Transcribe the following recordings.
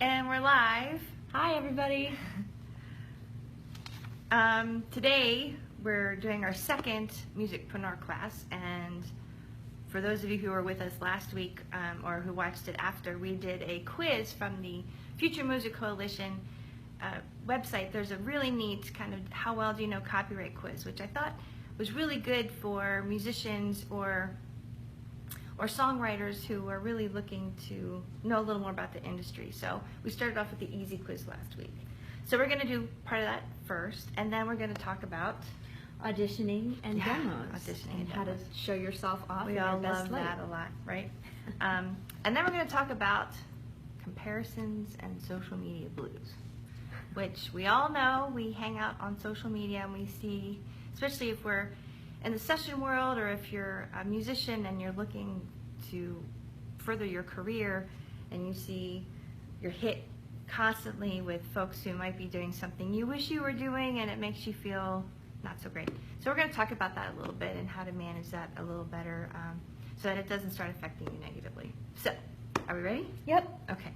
And we're live. Hi, everybody. Today we're doing our second Musicpreneur class, and for those of you who were with us last week or who watched it after, we did a quiz from the Future Music Coalition website. There's a really neat kind of how well do you know copyright quiz, which I thought was really good for musicians or songwriters who are really looking to know a little more about the industry. So we started off with the easy quiz last week. So we're going to do part of that first, and then we're going to talk about Auditioning and demos. Auditioning and how to show yourself off. We all love that a lot, right? And then we're going to talk about comparisons and social media blues, which we all know. We hang out on social media and we see, especially if we're in the session world or if you're a musician and you're looking to further your career and you see your hit constantly with folks who might be doing something you wish you were doing and it makes you feel not so great. So we're going to talk about that a little bit and how to manage that a little better so that it doesn't start affecting you negatively. So, are we ready? Yep. Okay.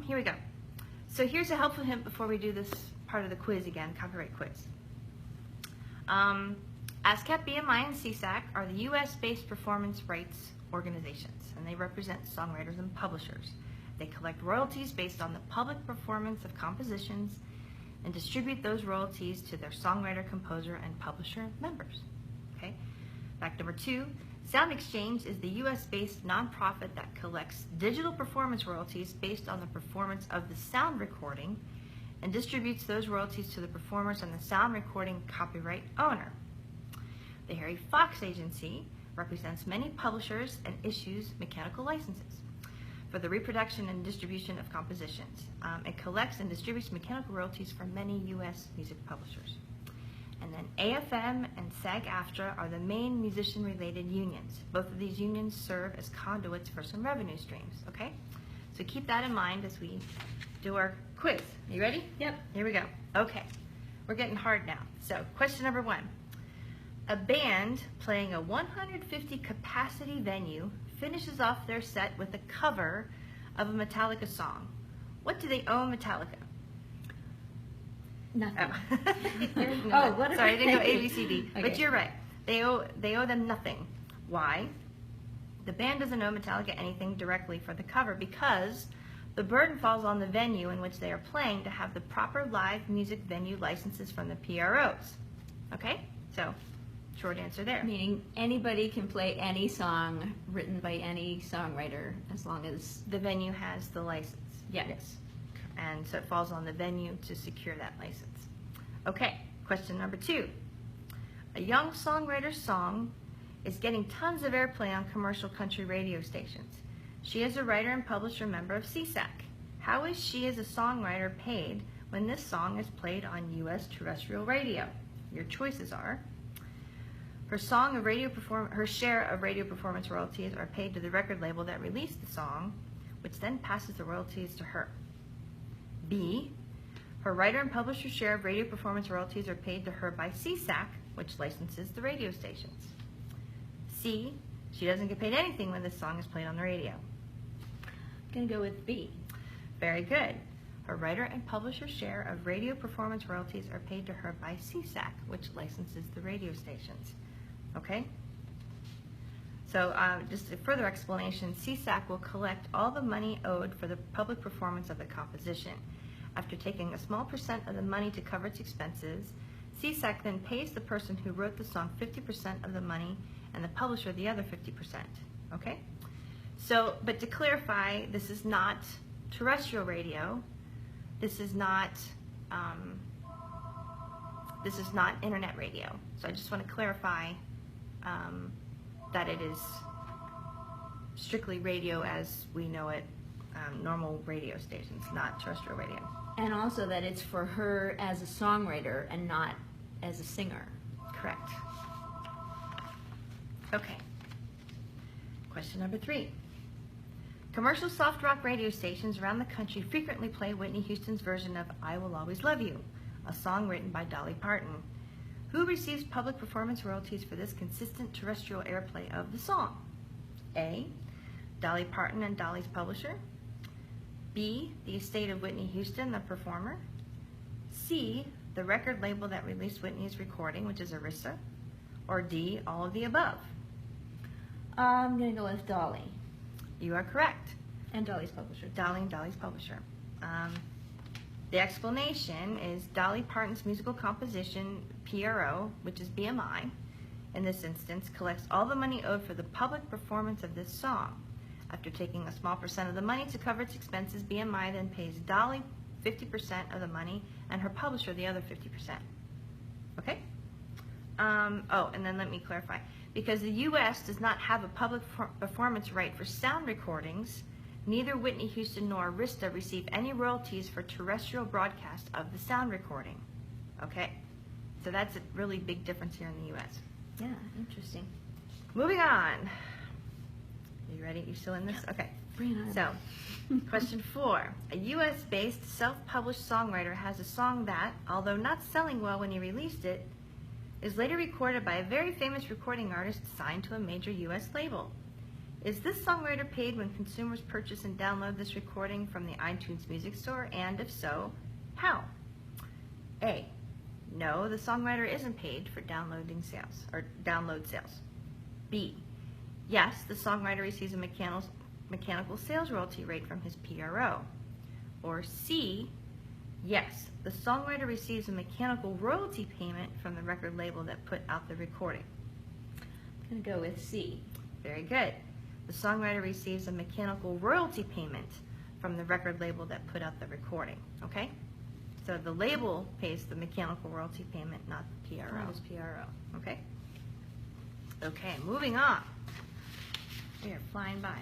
Here we go. So here's a helpful hint before we do this part of the quiz again, copyright quiz. ASCAP, BMI, and CSAC are the U.S.-based performance rights organizations, and they represent songwriters and publishers. They collect royalties based on the public performance of compositions and distribute those royalties to their songwriter, composer, and publisher members. Okay. Fact number 2, Sound Exchange is the U.S.-based nonprofit that collects digital performance royalties based on the performance of the sound recording and distributes those royalties to the performers and the sound recording copyright owner. The Harry Fox Agency represents many publishers and issues mechanical licenses for the reproduction and distribution of compositions. It collects and distributes mechanical royalties for many U.S. music publishers. And then AFM and SAG-AFTRA are the main musician-related unions. Both of these unions serve as conduits for some revenue streams, okay? So keep that in mind as we do our quiz. Are you ready? Yep. Here we go. Okay. We're getting hard now. So, question number 1. A band playing a 150 capacity venue finishes off their set with a cover of a Metallica song. What do they owe Metallica? Nothing. Oh, what? Sorry, I didn't go A, B, C, D. Okay. But you're right. They owe them nothing. Why? The band doesn't owe Metallica anything directly for the cover because the burden falls on the venue in which they are playing to have the proper live music venue licenses from the PROs. Okay? So, short answer there. Meaning anybody can play any song written by any songwriter as long as the venue has the license. Yes. And so it falls on the venue to secure that license. Okay, question number 2. A young songwriter's song is getting tons of airplay on commercial country radio stations. She is a writer and publisher member of CSAC. How is she as a songwriter paid when this song is played on U.S. terrestrial radio? Your choices are: her share of radio performance royalties are paid to the record label that released the song, which then passes the royalties to her. B, her writer and publisher share of radio performance royalties are paid to her by CSAC, which licenses the radio stations. C, she doesn't get paid anything when this song is played on the radio. I'm going to go with B. Very good. Her writer and publisher share of radio performance royalties are paid to her by CSAC, which licenses the radio stations. Okay? So just a further explanation, CSAC will collect all the money owed for the public performance of the composition. After taking a small % of the money to cover its expenses, CSAC then pays the person who wrote the song 50% of the money and the publisher the other 50%. Okay? So, but to clarify, this is not terrestrial radio. This is not internet radio. So I just want to clarify that it is strictly radio as we know it, normal radio stations, not terrestrial radio. And also that it's for her as a songwriter and not as a singer. Correct. Okay. Question number 3. Commercial soft rock radio stations around the country frequently play Whitney Houston's version of I Will Always Love You, a song written by Dolly Parton. Who receives public performance royalties for this consistent terrestrial airplay of the song? A, Dolly Parton and Dolly's publisher. B, the estate of Whitney Houston, the performer. C, the record label that released Whitney's recording, which is Arista. Or D, all of the above. I'm going to go with Dolly. You are correct. And Dolly's publisher. Dolly and Dolly's publisher. The explanation is Dolly Parton's musical composition, PRO, which is BMI, in this instance, collects all the money owed for the public performance of this song. After taking a small percent of the money to cover its expenses, BMI then pays Dolly 50% of the money and her publisher the other 50%. Okay? Oh, and then let me clarify. Because the U.S. does not have a public performance right for sound recordings, neither Whitney Houston nor Arista receive any royalties for terrestrial broadcast of the sound recording. Okay? So that's a really big difference here in the U.S. Yeah, interesting. Moving on. Are you ready? You still in this? Okay. Bring it on. So, question 4. A U.S.-based self-published songwriter has a song that, although not selling well when he released it, is later recorded by a very famous recording artist signed to a major U.S. label. Is this songwriter paid when consumers purchase and download this recording from the iTunes Music Store, and if so, how? A. No, the songwriter isn't paid for downloading sales or download sales. B. Yes, the songwriter receives a mechanical sales royalty rate from his PRO. Or C. Yes, the songwriter receives a mechanical royalty payment from the record label that put out the recording. I'm going to go with C. Very good. The songwriter receives a mechanical royalty payment from the record label that put out the recording. Okay? So the label pays the mechanical royalty payment, not the PRO. Not his PRO. Okay? Okay, moving on. We are flying by.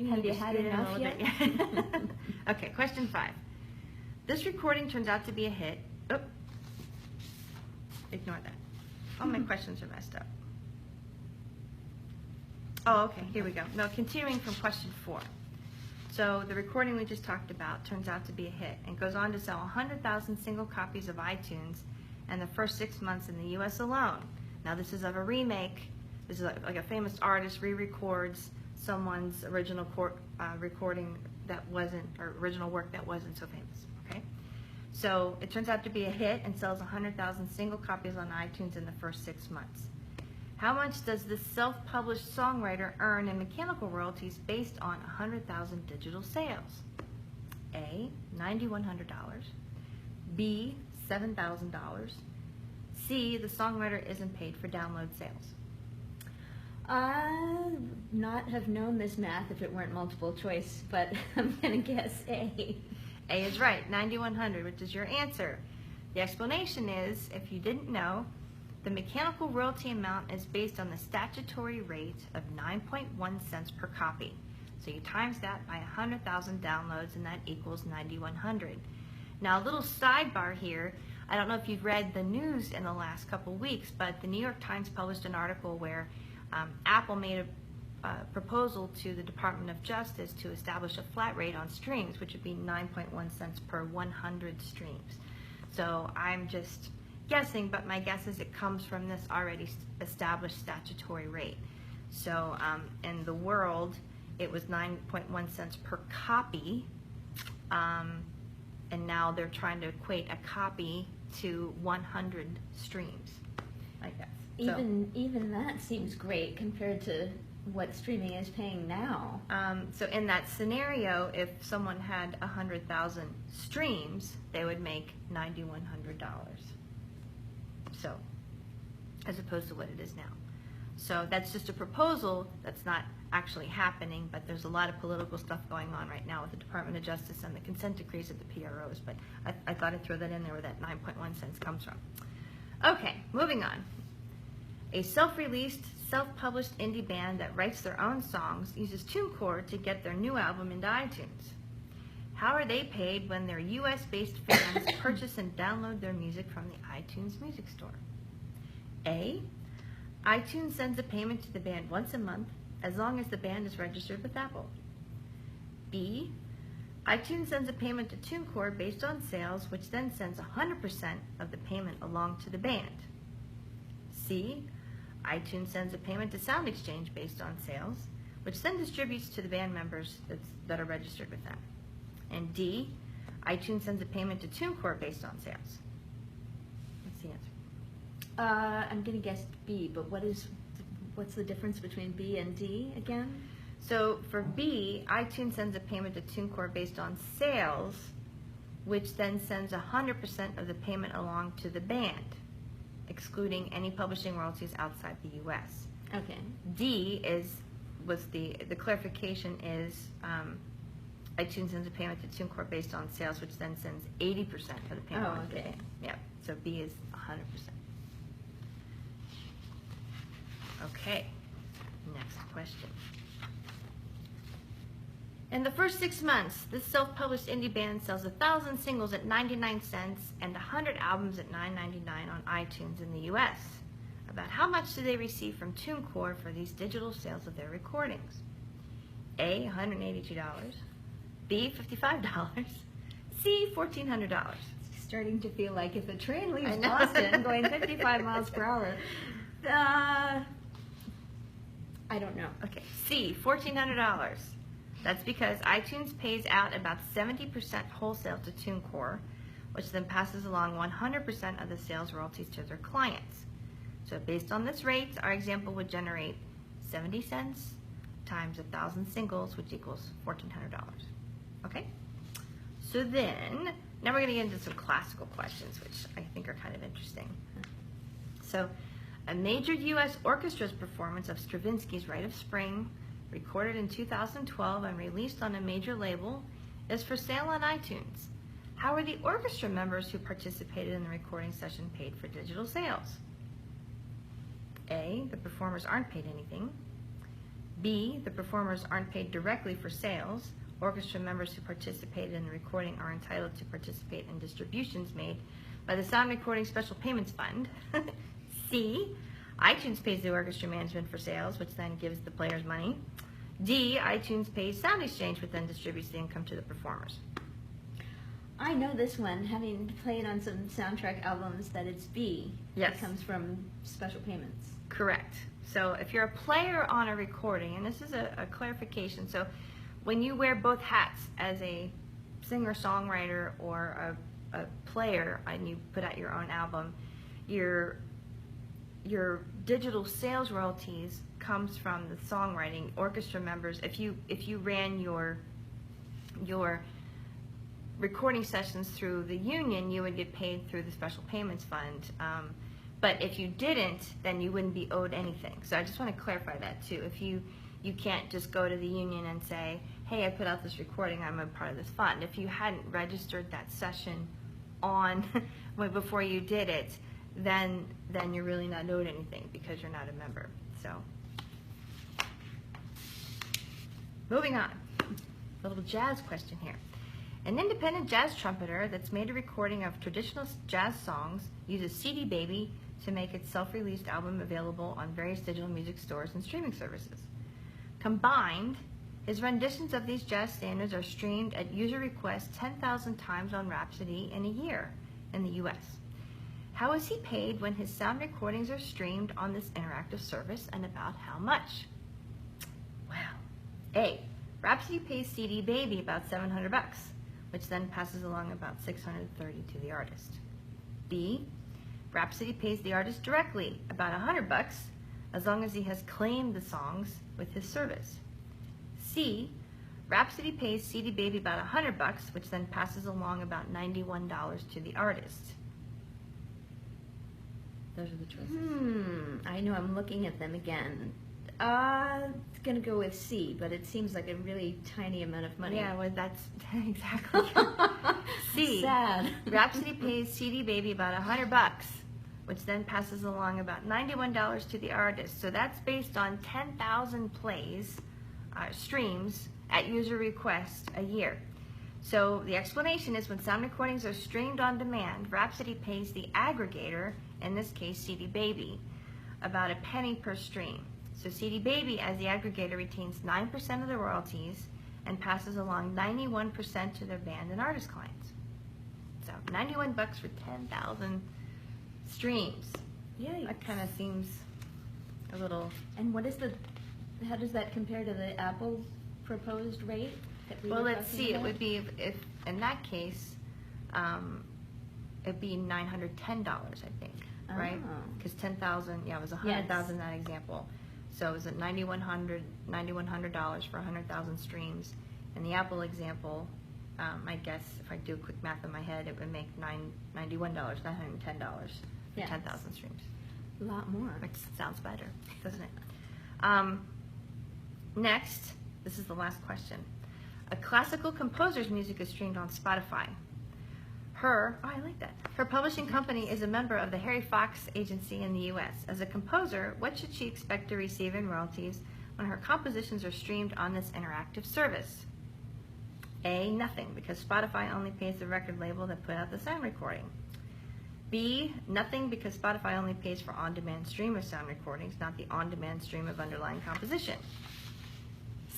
Have you had enough yet? Okay, question 5. This recording turns out to be a hit. Oh, ignore that. All my questions are messed up. Oh, okay, here we go. No, continuing from question 4. So the recording we just talked about turns out to be a hit and goes on to sell 100,000 single copies of iTunes in the first 6 months in the U.S. alone. Now this is of a remake. This is like a famous artist re-records someone's original recording that wasn't, or original work that wasn't so famous. Okay, so it turns out to be a hit and sells 100,000 single copies on iTunes in the first 6 months. How much does this self-published songwriter earn in mechanical royalties based on 100,000 digital sales? A, $9,100. B, $7,000. C, the songwriter isn't paid for download sales. Not have known this math if it weren't multiple choice, but I'm going to guess A. A is right, $9,100, which is your answer. The explanation is, if you didn't know, the mechanical royalty amount is based on the statutory rate of 9.1 cents per copy. So you times that by 100,000 downloads, and that equals $9,100. Now, a little sidebar here. I don't know if you've read the news in the last couple weeks, but the New York Times published an article where Apple made a proposal to the Department of Justice to establish a flat rate on streams, which would be 9.1 cents per 100 streams. So I'm just guessing, but my guess is it comes from this already established statutory rate. So in the world, it was 9.1 cents per copy, and now they're trying to equate a copy to 100 streams, I guess. Even that seems great compared to what streaming is paying now. So in that scenario, if someone had 100,000 streams, they would make $9,100. So, as opposed to what it is now. So that's just a proposal that's not actually happening, but there's a lot of political stuff going on right now with the Department of Justice and the consent decrees of the PROs, but I thought I'd throw that in there where that 9.1 cents comes from. Okay, moving on. A self-released, self-published indie band that writes their own songs uses TuneCore to get their new album into iTunes. How are they paid when their U.S.-based fans purchase and download their music from the iTunes Music Store? A, iTunes sends a payment to the band once a month as long as the band is registered with Apple. B, iTunes sends a payment to TuneCore based on sales, which then sends 100% of the payment along to the band. C, iTunes sends a payment to SoundExchange based on sales, which then distributes to the band members that are registered with them. And D, iTunes sends a payment to TuneCore based on sales. What's the answer? I'm going to guess B, but what's the difference between B and D again? So for B, iTunes sends a payment to TuneCore based on sales, which then sends 100% of the payment along to the band, excluding any publishing royalties outside the U.S. Okay. D was the clarification is iTunes sends a payment to TuneCore based on sales, which then sends 80% of the payment along to the band. Yeah. So B is 100%. Okay. Next question. In the first 6 months, this self-published indie band sells 1,000 singles at 99 cents and 100 albums at $9.99 on iTunes in the U.S. About how much do they receive from TuneCore for these digital sales of their recordings? A, $182. B, $55. C, $1,400. It's starting to feel like if a train leaves Boston going 55 miles per hour, I don't know. Okay, C, $1,400. That's because iTunes pays out about 70% wholesale to TuneCore, which then passes along 100% of the sales royalties to their clients. So based on this rate, our example would generate 70 cents times 1,000 singles, which equals $1,400. Okay? So then, now we're going to get into some classical questions, which I think are kind of interesting. So, a major U.S. orchestra's performance of Stravinsky's Rite of Spring, recorded in 2012 and released on a major label, is for sale on iTunes. How are the orchestra members who participated in the recording session paid for digital sales? A, the performers aren't paid anything. B, the performers aren't paid directly for sales. Orchestra members who participated in the recording are entitled to participate in distributions made by the Sound Recording Special Payments Fund. C, iTunes pays the orchestra management for sales, which then gives the players money. D, iTunes pays Sound Exchange, which then distributes the income to the performers. I know this one, having played on some soundtrack albums, that it's B. Yes. It comes from special payments. Correct. So if you're a player on a recording, and this is a clarification, so when you wear both hats as a singer-songwriter or a player and you put out your own album, your digital sales royalties comes from the songwriting. Orchestra members, if you ran your recording sessions through the union, you would get paid through the Special Payments Fund. But if you didn't, then you wouldn't be owed anything. So I just want to clarify that too. If you can't just go to the union and say, hey, I put out this recording, I'm a part of this fund. If you hadn't registered that session on before you did it, then you're really not owed anything because you're not a member. So moving on, a little jazz question here. An independent jazz trumpeter that's made a recording of traditional jazz songs uses CD Baby to make its self-released album available on various digital music stores and streaming services. Combined, his renditions of these jazz standards are streamed at user request 10,000 times on Rhapsody in a year in the U.S. How is he paid when his sound recordings are streamed on this interactive service, and about how much? Well, A, Rhapsody pays CD Baby about $700, which then passes along about $630 to the artist. B, Rhapsody pays the artist directly about $100 as long as he has claimed the songs with his service. C, Rhapsody pays CD Baby about $100, which then passes along about $91 to the artist. Those are the choices. I know, I'm looking at them again. It's going to go with C, but it seems like a really tiny amount of money. Yeah, well, that's exactly C. Sad. Rhapsody pays CD Baby about $100, which then passes along about $91 to the artist. So that's based on 10,000 plays, streams at user request a year. So the explanation is when sound recordings are streamed on demand, Rhapsody pays the aggregator, in this case CD Baby, about a penny per stream. So CD Baby, as the aggregator, retains 9% of the royalties and passes along 91% to their band and artist clients. So $91 for 10,000 streams. Yeah. That kind of seems a little... And how does that compare to the Apple proposed rate? that we Well, were let's talking see. It about? would be if in that case, it'd be $910, I think, right? Oh. Because 10,000, yeah, it was 100,000 in that example. So it was at $9,100 for 100,000 streams. In the Apple example, I guess if I do quick math in my head, it would make $91, $910 for Yes. 10,000 streams. A lot more. Which sounds better, doesn't it? Next, this is the last question. A classical composer's music is streamed on Spotify. I like that. Her publishing company is a member of the Harry Fox Agency in the U.S. As a composer, what should she expect to receive in royalties when her compositions are streamed on this interactive service? A, nothing, because Spotify only pays the record label that put out the sound recording. B, nothing, because Spotify only pays for on-demand stream of sound recordings, not the on-demand stream of underlying composition.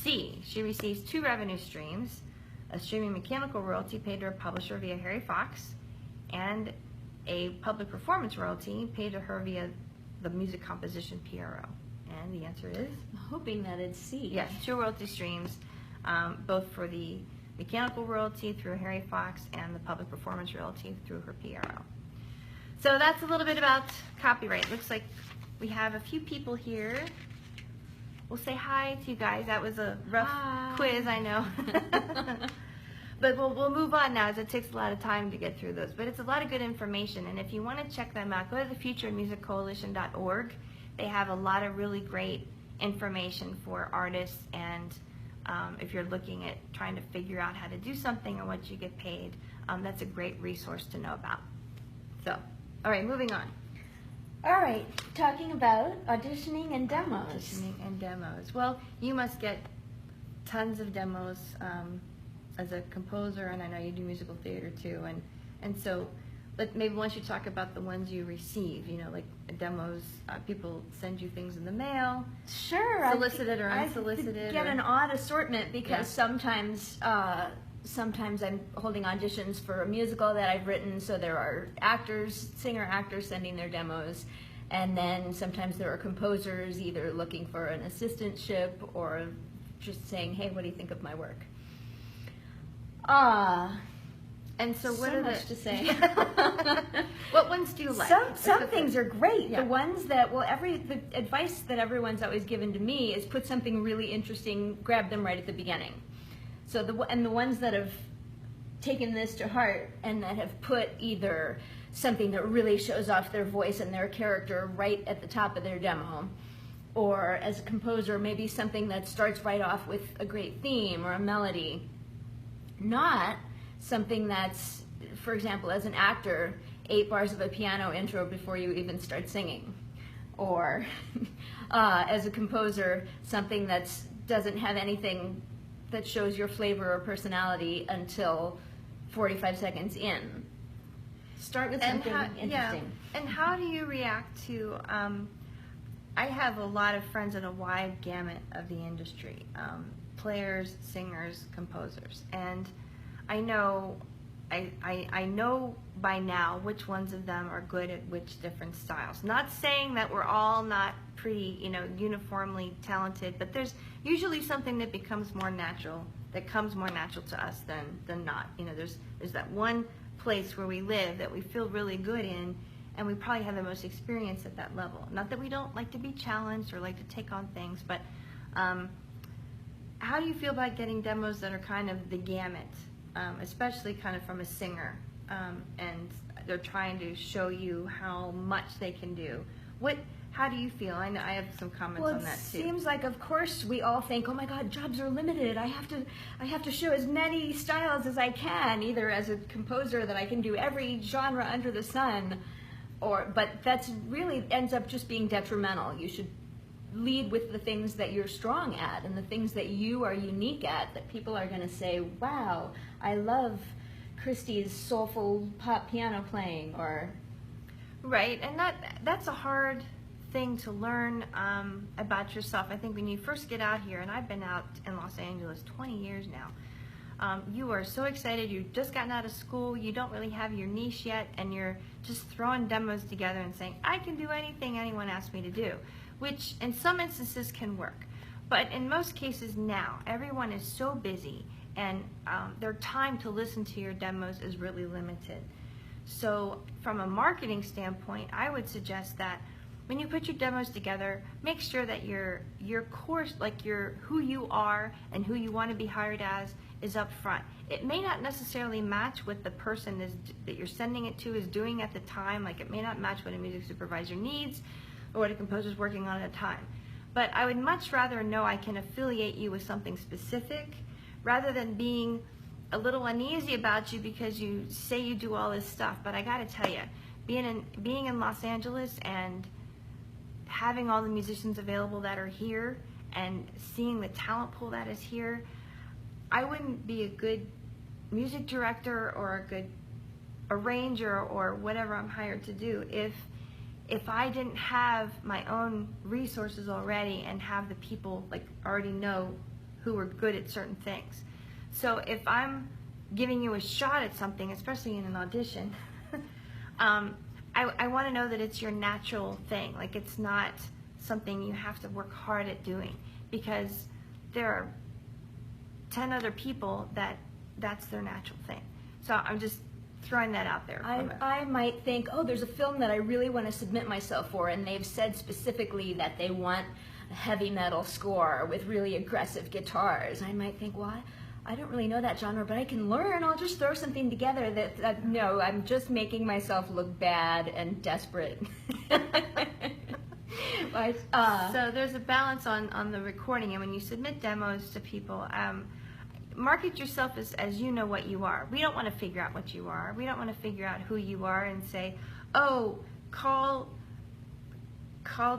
C, she receives 2 revenue streams, a streaming mechanical royalty paid to her publisher via Harry Fox, and a public performance royalty paid to her via the music composition PRO. And the answer is? I'm hoping that it's C. Yes, 2 royalty streams, both for the mechanical royalty through Harry Fox and the public performance royalty through her PRO. So that's a little bit about copyright. Looks like we have a few people here. We'll say hi to you guys. That was a rough quiz, I know. But we'll move on now, as it takes a lot of time to get through those. But it's a lot of good information, and if you want to check them out, go to thefutureofmusiccoalition.org. They have a lot of really great information for artists, and if you're looking at trying to figure out how to do something or what you get paid, that's a great resource to know about. So, all right, moving on. All right, talking about auditioning and demos. Auditioning and demos. Well, you must get tons of demos as a composer, and I know you do musical theater too, and so, but maybe once you talk about the ones you receive, you know, like demos, people send you things in the mail. Sure. Solicited or unsolicited. I get an odd assortment because sometimes I'm holding auditions for a musical that I've written, so there are singer-actors sending their demos, and then sometimes there are composers either looking for an assistantship or just saying, hey, what do you think of my work? And so what so are much to say. What ones do you like? Some things are great. Yeah. The ones that, the advice that everyone's always given to me is put something really interesting, grab them right at the beginning. So the ones that have taken this to heart and that have put either something that really shows off their voice and their character right at the top of their demo, or as a composer, maybe something that starts right off with a great theme or a melody, not something that's, for example, as an actor, 8 bars of a piano intro before you even start singing, or as a composer, something that doesn't have anything that shows your flavor or personality until 45 seconds in. Start with something interesting. Yeah. And how do you react to, I have a lot of friends in a wide gamut of the industry, players, singers, composers, and I know by now which ones of them are good at which different styles. Not saying that we're all not pretty, uniformly talented, but there's usually something that becomes more natural, that comes more natural to us than not. There's that one place where we live that we feel really good in, and we probably have the most experience at that level. Not that we don't like to be challenged or like to take on things, but how do you feel about getting demos that are kind of the gamut? Especially kind of from a singer, and they're trying to show you how much they can do. How do you feel? I know I have some comments on that too. Well, it seems like, of course, we all think, oh my God, jobs are limited. I have to show as many styles as I can, either as a composer that I can do every genre under the sun, but that's really ends up just being detrimental. You should lead with the things that you're strong at and the things that you are unique at, that people are going to say, wow, I love Christy's soulful pop piano playing, or... Right, and that's a hard thing to learn about yourself. I think when you first get out here, and I've been out in Los Angeles 20 years now, you are so excited, you've just gotten out of school, you don't really have your niche yet, and you're just throwing demos together and saying, I can do anything anyone asks me to do, which in some instances can work. But in most cases now, everyone is so busy, and their time to listen to your demos is really limited. So from a marketing standpoint, I would suggest that when you put your demos together, make sure that your course, like who you are and who you want to be hired as, is up front. It may not necessarily match what the person that you're sending it to is doing at the time. Like, it may not match what a music supervisor needs or what a composer's working on at a time. But I would much rather know I can affiliate you with something specific rather than being a little uneasy about you because you say you do all this stuff. But I gotta tell you, being in Los Angeles and having all the musicians available that are here and seeing the talent pool that is here, I wouldn't be a good music director or a good arranger or whatever I'm hired to do if I didn't have my own resources already and have the people like already know who are good at certain things. So if I'm giving you a shot at something, especially in an audition, I want to know that it's your natural thing. Like, it's not something you have to work hard at doing, because there are 10 other people that's their natural thing. So I'm just throwing that out there. I might think, oh, there's a film that I really want to submit myself for, and they've said specifically that they want a heavy metal score with really aggressive guitars. I might think, well, I don't really know that genre, but I can learn. I'll just throw something together that no, I'm just making myself look bad and desperate. But, so there's a balance on the recording, and when you submit demos to people, market yourself as you know what you are. We don't want to figure out what you are. We don't want to figure out who you are and say, oh, call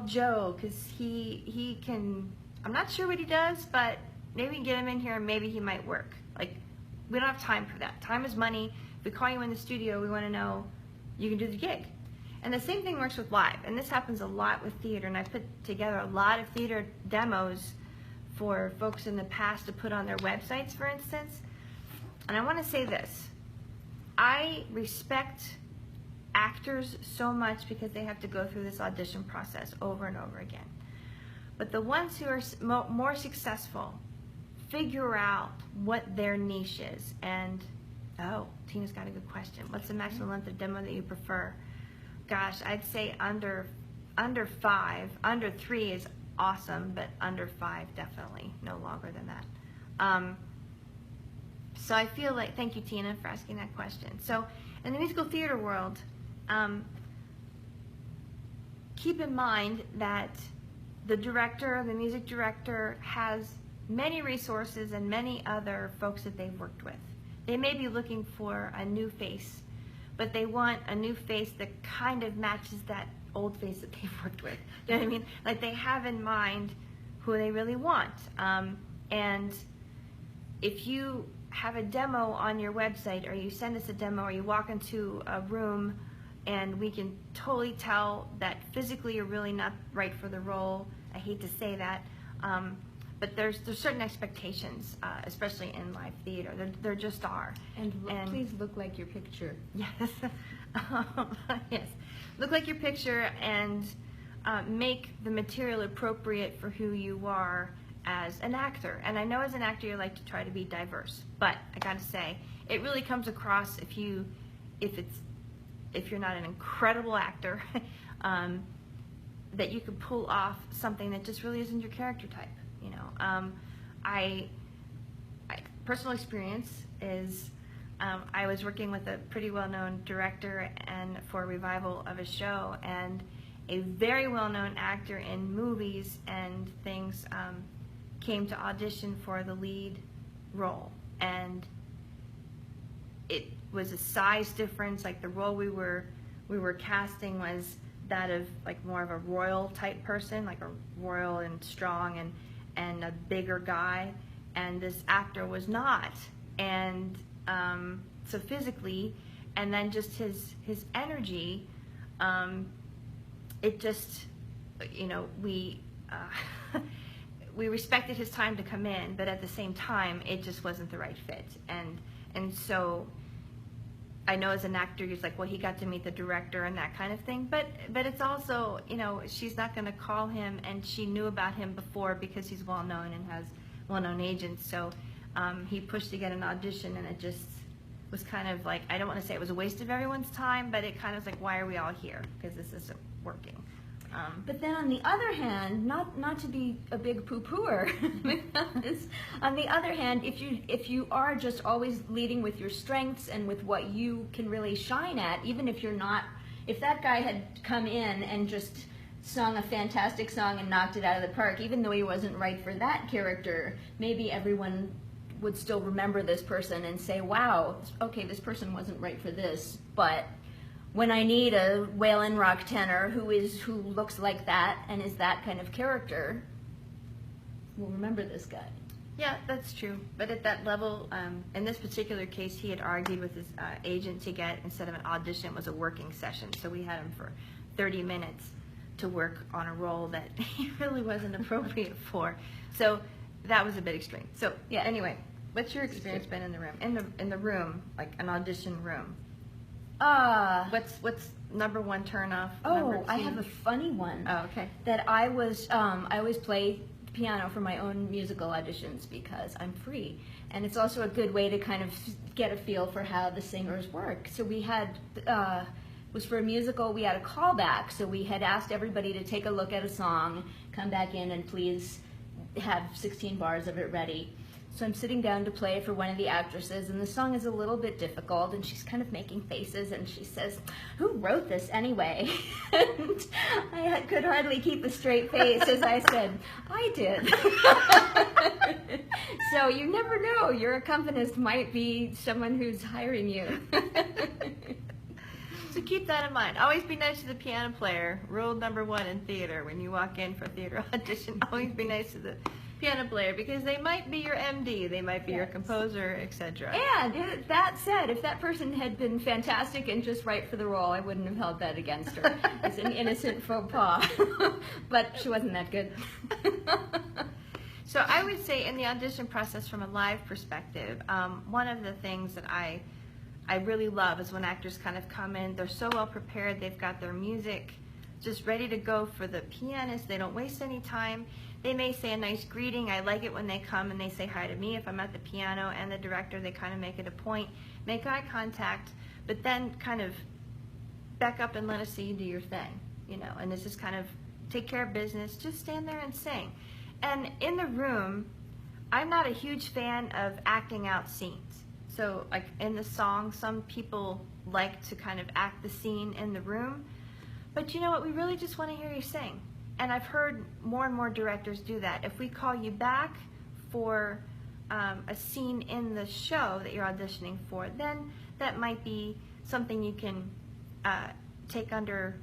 Joe because he can, I'm not sure what he does, but maybe we can get him in here and maybe he might work. Like, we don't have time for that. Time is money. If we call you in the studio, we want to know you can do the gig. And the same thing works with live. And this happens a lot with theater. And I put together a lot of theater demos for folks in the past to put on their websites, for instance. And I want to say this. I respect actors so much because they have to go through this audition process over and over again. But the ones who are more successful figure out what their niche is. And, oh, Tina's got a good question. What's the maximum length of demo that you prefer? Gosh, I'd say under 5. Under 3 is awesome, but under 5 definitely no longer than that. So I feel like, thank you, Tina, for asking that question. So in the musical theater world, keep in mind that the director, the music director, has many resources and many other folks that they've worked with. They may be looking for a new face, but they want a new face that kind of matches that old face that they've worked with. You know what I mean? Like, they have in mind who they really want. And if you have a demo on your website, or you send us a demo, or you walk into a room and we can totally tell that physically you're really not right for the role, I hate to say that, but there's certain expectations, especially in live theater. There just are. And please look like your picture. Yes. Yes. Look like your picture and make the material appropriate for who you are as an actor. And I know as an actor you like to try to be diverse, but I gotta say, it really comes across if you're not an incredible actor, that you could pull off something that just really isn't your character type. You know, personal experience is I was working with a pretty well-known director and for a revival of a show, and a very well-known actor in movies and things came to audition for the lead role, and it was a size difference. Like, the role we were casting was that of like more of a royal type person, like a royal and strong and a bigger guy, and this actor was not. And so physically, and then just his energy, it just, you know, we respected his time to come in, but at the same time, it just wasn't the right fit. And so I know as an actor, he's like, well, he got to meet the director and that kind of thing. But it's also, you know, she's not going to call him, and she knew about him before because he's well known and has well-known agents. So he pushed to get an audition, and it just was kind of like, I don't want to say it was a waste of everyone's time, but it kind of was like, why are we all here? Because this isn't working. But then on the other hand, not to be a big poo-pooer, because on the other hand, if you are just always leading with your strengths and with what you can really shine at, even if you're not, if that guy had come in and just sung a fantastic song and knocked it out of the park, even though he wasn't right for that character, maybe everyone would still remember this person and say, wow, okay, this person wasn't right for this, but when I need a Waylon rock tenor who looks like that and is that kind of character, we'll remember this guy. Yeah, that's true. But at that level, in this particular case, he had argued with his agent to get, instead of an audition, it was a working session. So we had him for 30 minutes to work on a role that he really wasn't appropriate for. So that was a bit extreme. So yeah, anyway, what's your experience been in the room? In the room, like an audition room. What's number one turnoff? Oh, I have a funny one. Oh, okay. That I always play piano for my own musical auditions because I'm free, and it's also a good way to kind of get a feel for how the singers work. So we had was for a musical. We had a callback, so we had asked everybody to take a look at a song, come back in, and please have 16 bars of it ready. So I'm sitting down to play for one of the actresses, and the song is a little bit difficult, and she's kind of making faces, and she says, "Who wrote this anyway?" And I could hardly keep a straight face as I said, "I did." So you never know, your accompanist might be someone who's hiring you. So keep that in mind. Always be nice to the piano player. Rule number one in theater, when you walk in for a theater audition, always be nice to the piano player, because they might be your MD, they might be your composer, etc. And that said, if that person had been fantastic and just right for the role, I wouldn't have held that against her. It's an innocent faux pas. But she wasn't that good. So I would say in the audition process from a live perspective, one of the things that I really love is when actors kind of come in, they're so well prepared, they've got their music just ready to go for the pianist, they don't waste any time. They may say a nice greeting. I like it when they come and they say hi to me. If I'm at the piano and the director, they kind of make it a point, make eye contact, but then kind of back up and let us see you do your thing, you know, and this is kind of take care of business, just stand there and sing. And in the room, I'm not a huge fan of acting out scenes. So like in the song, some people like to kind of act the scene in the room, but you know what, we really just want to hear you sing. And I've heard more and more directors do that. If we call you back for a scene in the show that you're auditioning for, then that might be something you can take under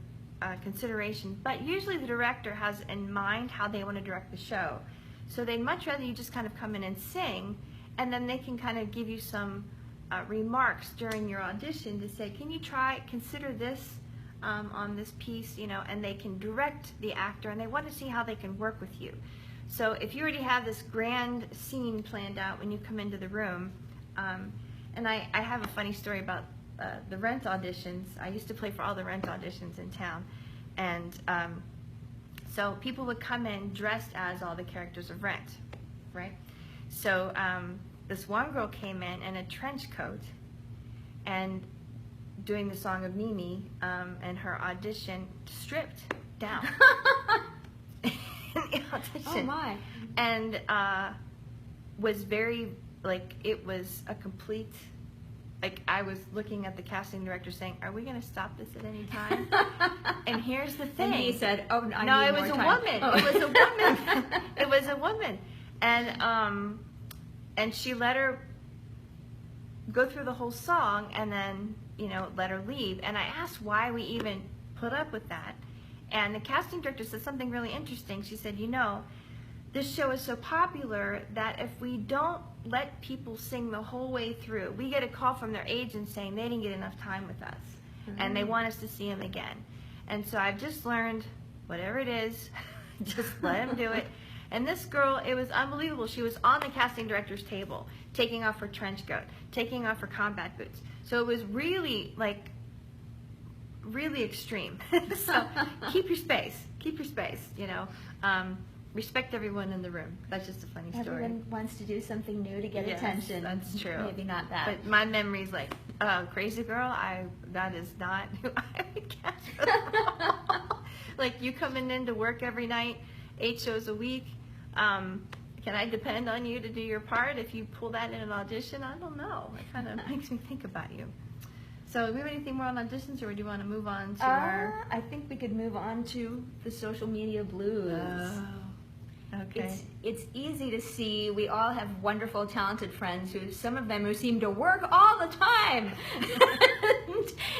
consideration. But usually the director has in mind how they want to direct the show. So they'd much rather you just kind of come in and sing, and then they can kind of give you some remarks during your audition to say, can you consider this on this piece, you know, and they can direct the actor, and they want to see how they can work with you. So if you already have this grand scene planned out when you come into the room, and I have a funny story about the Rent auditions. I used to play for all the Rent auditions in town, and so people would come in dressed as all the characters of Rent, right? So this one girl came in a trench coat, and doing the song of Mimi, and her audition stripped down in the audition. Oh my. And was very, like, it was a complete, like, I was looking at the casting director saying, are we going to stop this at any time? And here's the thing. And he said, oh, I no, need it was more a time. woman. Oh. It was a woman. It was a woman. And she let her go through the whole song and then, you know, let her leave. And I asked why we even put up with that. And the casting director said something really interesting. She said, you know, this show is so popular that if we don't let people sing the whole way through, we get a call from their agent saying they didn't get enough time with us. And they want us to see them again. And so I've just learned, whatever it is, just let them do it. And this girl, it was unbelievable. She was on the casting director's table, taking off her trench coat, taking off her combat boots. So it was really, like, really extreme. So keep your space, you know. respect everyone in the room. That's just a funny story. Everyone wants to do something new to get Yes, attention. that's true. Maybe not that. But my memory's like, crazy girl, that is not who I would cast for the role. Like, you coming in to work every night, 8 shows a week, can I depend on you to do your part if you pull that in an audition? I don't know. It kind of makes me think about you. So do we have anything more on auditions, or do you want to move on to our... I think we could move on to the social media blues. Okay. It's easy to see. We all have wonderful, talented friends, some of them who seem to work all the time.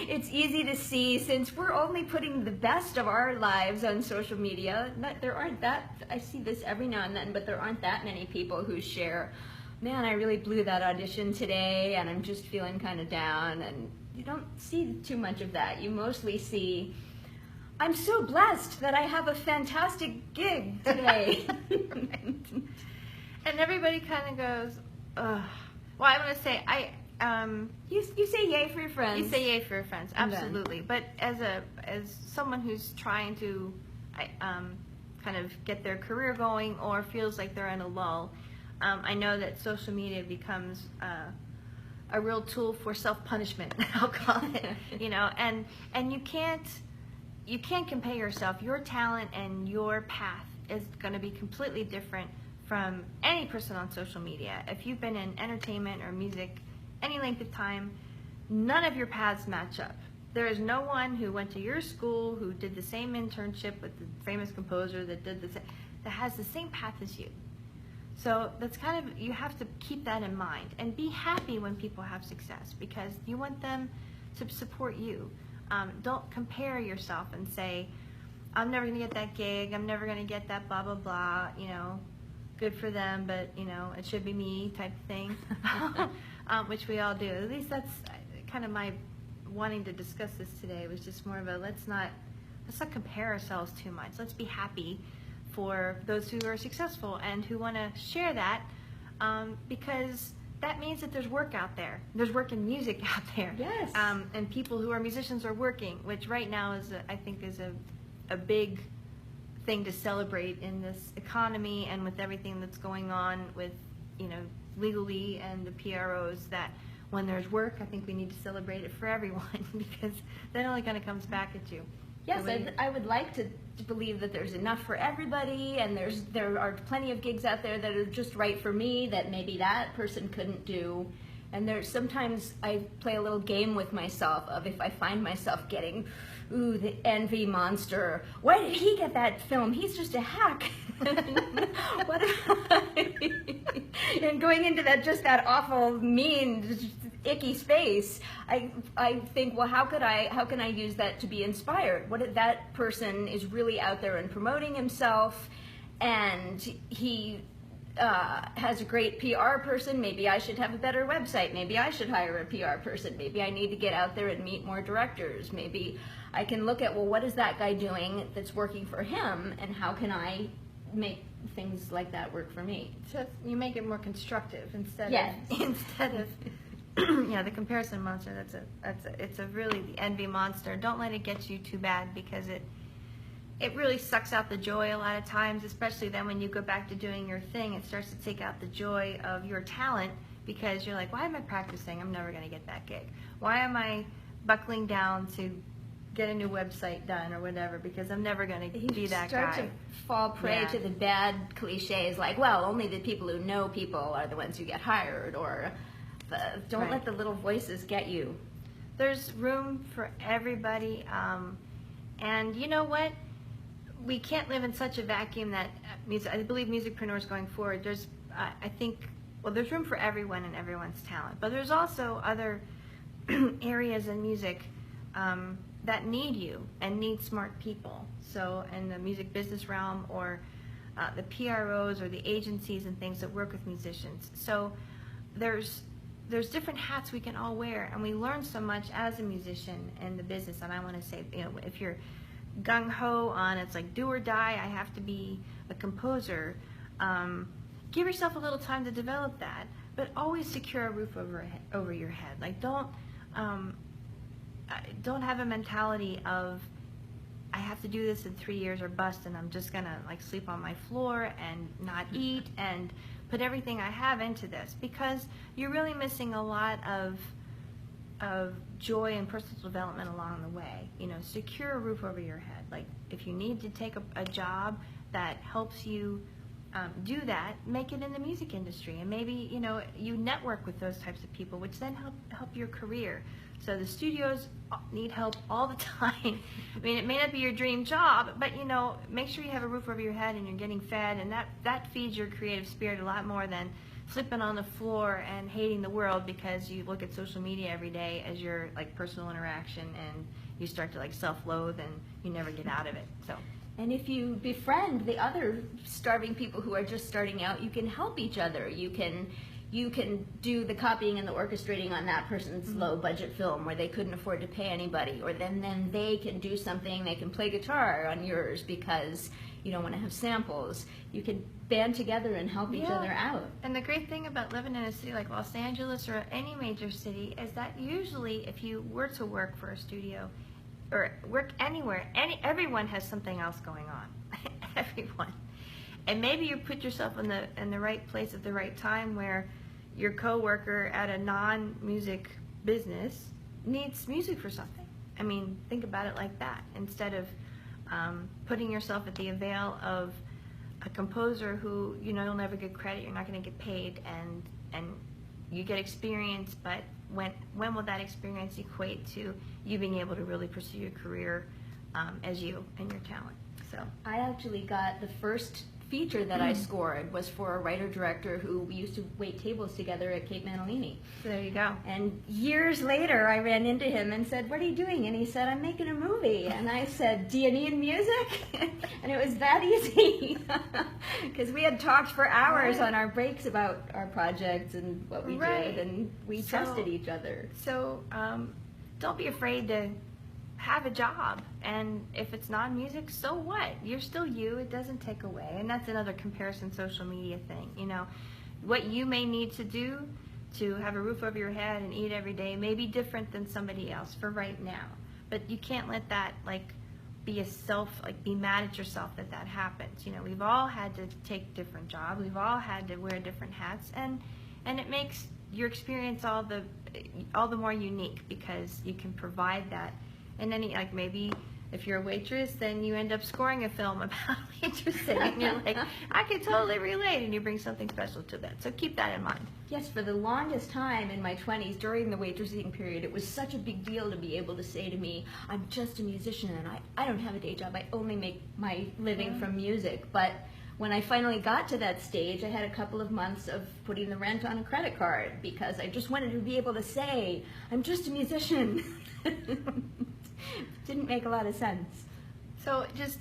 It's easy to see, since we're only putting the best of our lives on social media. I see this every now and then, but there aren't that many people who share, man, I really blew that audition today, and I'm just feeling kind of down. And you don't see too much of that. You mostly see, I'm so blessed that I have a fantastic gig today. And everybody kind of goes, ugh. Well, I'm going to say, You say yay for your friends. you say yay for your friends, absolutely. But as someone who's trying to kind of get their career going, or feels like they're in a lull, I know that social media becomes a real tool for self-punishment, I'll call it. And you can't compare yourself. Your talent and your path is going to be completely different from any person on social media. If you've been in entertainment or music any length of time, none of your paths match up. There is no one who went to your school, who did the same internship with the famous composer that has the same path as you. So that's you have to keep that in mind, and be happy when people have success, because you want them to support you. Don't compare yourself and say, I'm never going to get that gig, I'm never going to get that blah, blah, blah, good for them, but, it should be me type of thing, which we all do. At least that's kind of my wanting to discuss this today, was just more of a let's not compare ourselves too much. Let's be happy for those who are successful and who want to share that, because that means that there's work out there. There's work in music out there. Yes. And people who are musicians are working, which right now I think is a big thing to celebrate in this economy, and with everything that's going on with, legally and the PROs, that when there's work, I think we need to celebrate it for everyone, because that only kind of comes back at you. Yes, I would like to believe that there's enough for everybody, and there are plenty of gigs out there that are just right for me that maybe that person couldn't do. And sometimes I play a little game with myself of, if I find myself getting, ooh, the envy monster, why did he get that film? He's just a hack. What and going into that awful, mean, icky space, I think, well, how can I use that to be inspired? What if that person is really out there and promoting himself, and he has a great PR person? Maybe I should have a better website. Maybe I should hire a PR person. Maybe I need to get out there and meet more directors. Maybe I can look at, well, what is that guy doing that's working for him, and how can I make things like that work for me? So you make it more constructive instead Yes. of the comparison monster. It's really the envy monster. Don't let it get you too bad, because it really sucks out the joy a lot of times, especially then when you go back to doing your thing. It starts to take out the joy of your talent, because you're like, why am I practicing? I'm never going to get that gig. Why am I buckling down to get a new website done or whatever, because I'm never going to be that guy. You start to fall prey to the bad cliches, like, well, only the people who know people are the ones who get hired, or don't let the little voices get you. There's room for everybody, and you know what? We can't live in such a vacuum that I believe musicpreneurs going forward, there's room for everyone and everyone's talent, but there's also other areas in music that need you and need smart people. So in the music business realm, or the PROs or the agencies and things that work with musicians. So there's different hats we can all wear, and we learn so much as a musician in the business. And I want to say, if you're gung-ho on, it's like do or die, I have to be a composer, give yourself a little time to develop that, but always secure a roof over your head. Like, don't have a mentality of I have to do this in 3 years or bust, and I'm just gonna like sleep on my floor and not eat and put everything I have into this, because you're really missing a lot of joy and personal development along the way. You know, secure a roof over your head. Like, if you need to take a job that helps you do that, make it in the music industry, and maybe, you know, you network with those types of people, which then help your career. So the studios need help all the time. I mean, it may not be your dream job, but, you know, make sure you have a roof over your head and you're getting fed, and that feeds your creative spirit a lot more than sleeping on the floor and hating the world because you look at social media every day as your like personal interaction, and you start to like self-loathe and you never get out of it. So. And if you befriend the other starving people who are just starting out, you can help each other. You can do the copying and the orchestrating on that person's low budget film where they couldn't afford to pay anybody, or then they can do something, they can play guitar on yours because you don't want to have samples. You can band together and help each other out. And the great thing about living in a city like Los Angeles or any major city is that usually if you were to work for a studio or work anywhere, everyone has something else going on. Everyone. And maybe you put yourself in the right place at the right time where your coworker at a non-music business needs music for something. I mean, think about it like that. Instead of putting yourself at the avail of a composer who, you know, you'll never get credit, you're not going to get paid, and you get experience, but when will that experience equate to you being able to really pursue your career as you and your talent? So I actually got the first feature that I scored was for a writer-director who we used to wait tables together at Cape Manalini. So there you go. And years later, I ran into him and said, "What are you doing?" And he said, "I'm making a movie." And I said, "Do you need music?" And it was that easy, because we had talked for hours on our breaks about our projects and what we did, and we trusted each other. So don't be afraid to have a job, and if it's non-music, so what? You're still you. It doesn't take away. And that's another comparison social media thing. You know, what you may need to do to have a roof over your head and eat every day may be different than somebody else for right now, but you can't let that like be be mad at yourself that happens. You know, we've all had to take different jobs, we've all had to wear different hats, and it makes your experience all the more unique because you can provide that. And then, like, maybe if you're a waitress, then you end up scoring a film about waitressing, and you're like, I could totally relate, and you bring something special to that. So keep that in mind. Yes, for the longest time in my 20s, during the waitressing period, it was such a big deal to be able to say to me, I'm just a musician, and I don't have a day job. I only make my living from music. But when I finally got to that stage, I had a couple of months of putting the rent on a credit card because I just wanted to be able to say, I'm just a musician. Didn't make a lot of sense. So just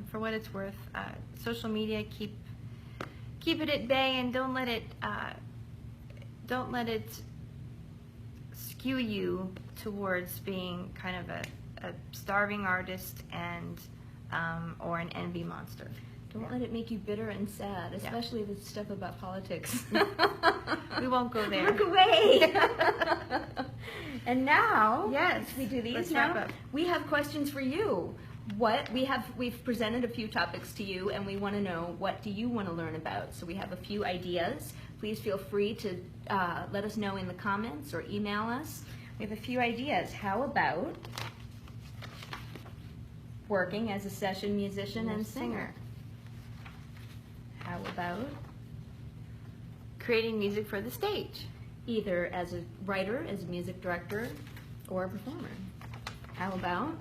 for what it's worth, social media, keep it at bay, and don't let it skew you towards being kind of a starving artist and or an envy monster. Don't let it make you bitter and sad, especially the stuff about politics. We won't go there. Look away. And now, yes, we do these let's now. wrap up. We have questions for you. We've presented a few topics to you, and we want to know, what do you want to learn about? So we have a few ideas. Please feel free to let us know in the comments or email us. We have a few ideas. How about working as a session musician and singer? How about creating music for the stage? Either as a writer, as a music director, or a performer. How about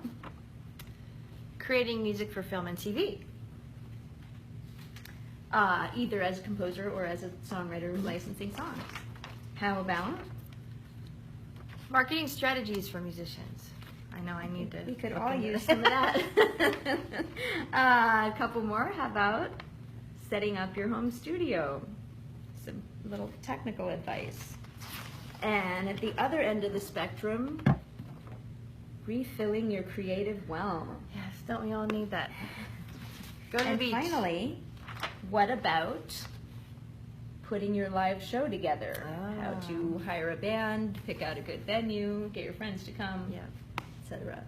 creating music for film and TV? Either as a composer or as a songwriter licensing songs. How about marketing strategies for musicians? I know I need to. We could all use some of that. A couple more. How about setting up your home studio? Some little technical advice. And at the other end of the spectrum, refilling your creative well. Yes, don't we all need that? Go to the beach. And finally, what about putting your live show together? How to hire a band, pick out a good venue, get your friends to come, etc.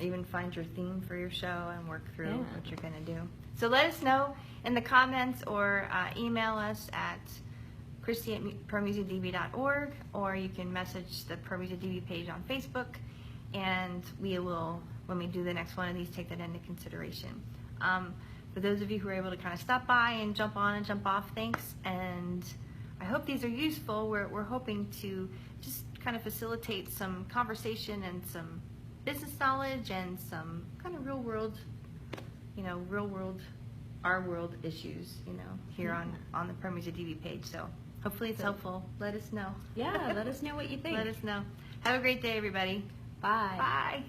even find your theme for your show and work through Yeah. what you're going to do. So let us know in the comments or email us at Christy@ProMusicDB.org, or you can message the ProMusicDB page on Facebook, and we will, when we do the next one of these, take that into consideration. For those of you who are able to kind of stop by and jump on and jump off, thanks, and I hope these are useful. We're hoping to just kind of facilitate some conversation and some business knowledge and some kind of real world, our world issues, here on the ProMusicDB page. So hopefully it's helpful. Let us know. Yeah, let us know what you think. Let us know. Have a great day, everybody. Bye. Bye.